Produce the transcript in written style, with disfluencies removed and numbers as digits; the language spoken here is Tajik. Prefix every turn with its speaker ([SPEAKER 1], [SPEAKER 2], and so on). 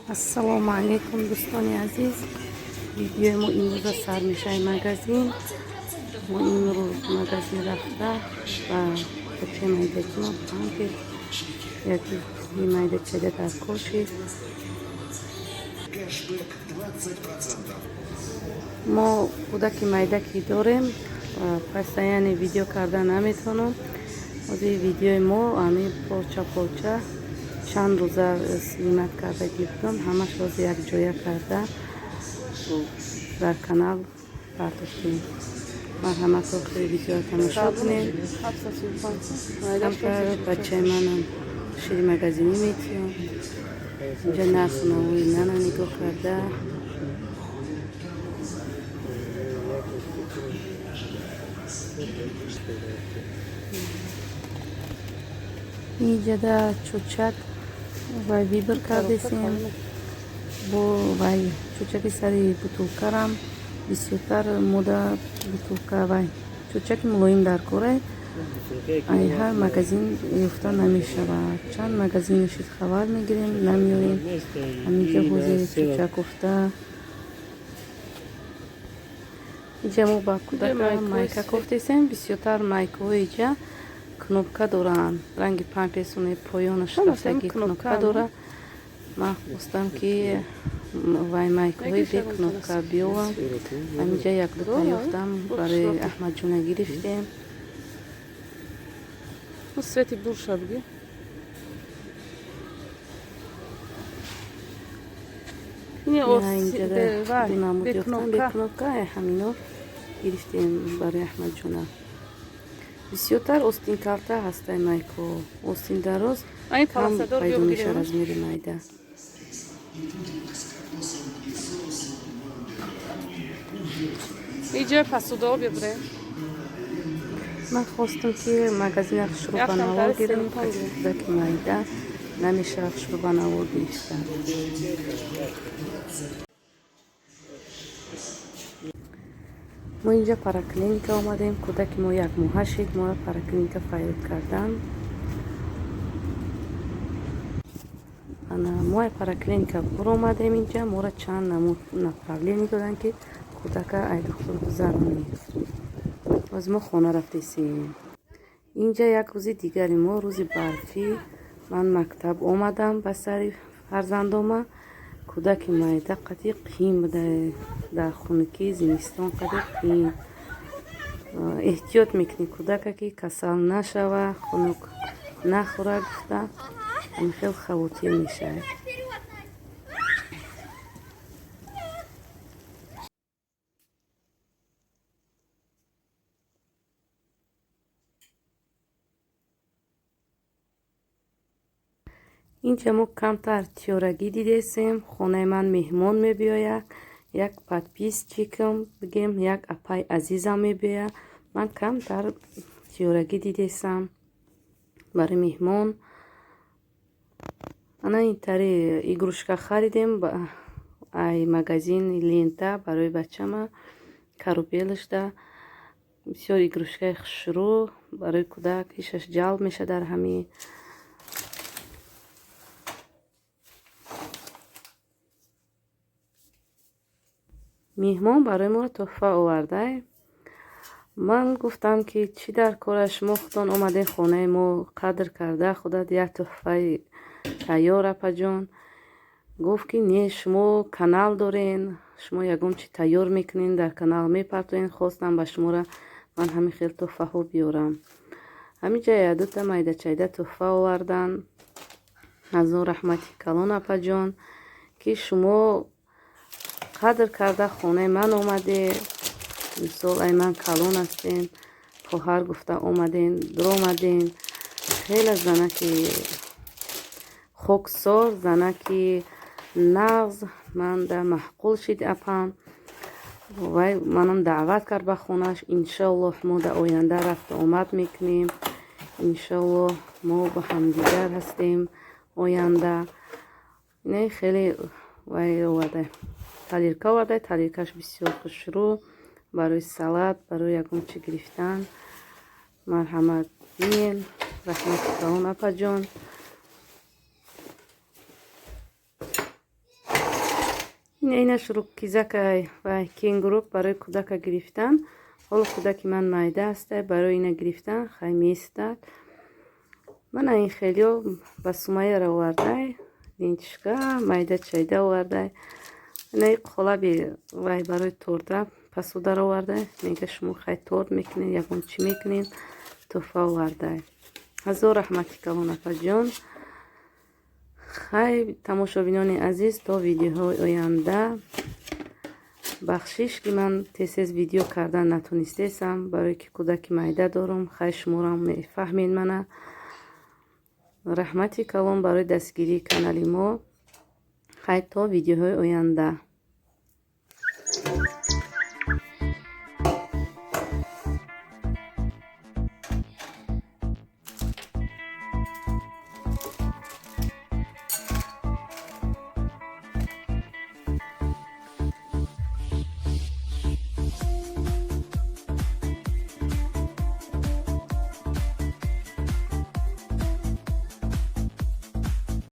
[SPEAKER 1] ассалому алайкум дӯстони азиз. Видеои мо имрӯза сар мешаи магазин. Мо имрӯз магазин рафта ва бачаи майдакино пампер яки майдачада дар коши. мо кӯдаки майдаки дорем ва паса яъне видео карда наметавонам. ҳозир видеои мо ҳамин порча чанд рӯза снимат карда гирифтам, ҳамаш ҳозир якҷоя карда дар канал партофтем. марҳаматро хеле видеоро тамошо кунед. ҳамтар бачаи манам шири магазинӣ метиём. инҷа нарху навои нана нигоҳ карда. инҷада чӯчак вай вибр кардесем. бо вай чӯчаки сари бутулкарам бисёртар мудда бутулка вай чӯчаки мулоим дар корай ай ҳар магазин ёфта намешавад. чанд магазинашид хабар мегирем намеёрем. ҳаминҷа ҳозир чӯчак уфта. инҷа мо ба кӯдака майка кофтесем. бисёртар майкаҳои инҷа кнопка доранд. ранги памперсони поёнаш рафтаги кнопка дорад. ман хостам ки вай майкаҳои бе кнопка биёвам. ҳаминҷа як дута ёфтам, барои аҳмадҷона гирифтем. свети бурша бигир. инҷа намуд ёфтам бе кнопка. ҳамино гирифтем барои аҳмадҷона. бисёртар остин калта ҳастай майко. остин дароз кам пайдо мешавад размери майда.
[SPEAKER 2] иҷа посудо бибре.
[SPEAKER 1] ман хостам ки магазинах шурубанавор гирем. кӯдаки майда намешавад шурубанавор гирифта. мо инҷа параклиника омадем. кӯдаки мо як моҳа шид. моро параклиника фарёд кардан. мо параклиника буромадем. инҷа моро чанд направление доданд ки кӯдака ай духтур гузаронед. оз мо хона рафтесем. инҷа як рӯзи дигари мо рӯзи барфӣ. ман мактаб омадам ба сари фарзандома. кӯдаки майда қади қин буда дар хунукии зимистон қади қин. эҳтиёт мекунӣ кӯдака ки касал нашава, хунук нахӯра гуфта хел хавотир мешавад. инҷа мо камтар тиёрагӣ дидесем. хонаи ман меҳмон мебиёяд. як подписчикам бигем як апай азизам мебиёяд. ман камтар тиёрагӣ дидесам барои меҳмон. ана ин тари игрушка харидем. ай магазин лента барои бачама карупелашда бисёр игрушкаи хушрӯ барои кӯдак ишаш ҷалб мешавад дар ҳамин. меҳмон барои мо тӯҳфа овардай. ман гуфтам ки чӣ дар кора шумо худтон омадем хонаи мо қадр карда худат як тӯҳфаи тайёр апаҷон. гуфт ки не шумо канал дорен, шумо ягон чи тайёр мекунен дар канал мепартоен. хостам ба шуморо ман ҳамин хел тӯҳфаҳо биёрам. ҳаминҷа як дута майдачайда тӯҳфа овардан. аз он раҳмати калон апаҷон ки шумо қадр карда хонаи ман омаде. мисол ай ман калон ҳастем. хоҳар гуфта омаден дуромаден. хеле занаки хоксор занаки нағз манда маҳқул шид апам. вай манам даъват кард ба хонааш. иншоаллоҳ мо дар оянда рафту омад мекунем. иншоаллоҳ мо ба ҳамдигар ҳастем оянда. не хеле вай оварда талирка оварда. талиркаш бисёр хушрӯ барои салат барои ягон чи гирифтан. марҳамат биен раҳмати калон апаҷон. инаш кизакай ва кенгурук барои кӯдака гирифтан. ҳоло кӯдаки ман майда аст, барои ина гирифтан хай меситад. мана ин хелиё ба сумайяра овардай лентишка майда чайда овардай. ина қолаби вай барои торта пасудар овардай. мега шумо хай торт мекунед ягон чӣ мекунед тӯҳфа овардай. ҳазор раҳмати калон апаҷон. хай тамошобинони азиз, то видеоҳои оянда бахшиш ки ман тез видео кардан натонистесам, барое ки кӯдаки майда дорам. хай шуморам мефаҳмед мана. раҳмати калон барои дастгирии канали мо. хай то видеоҳои оянда.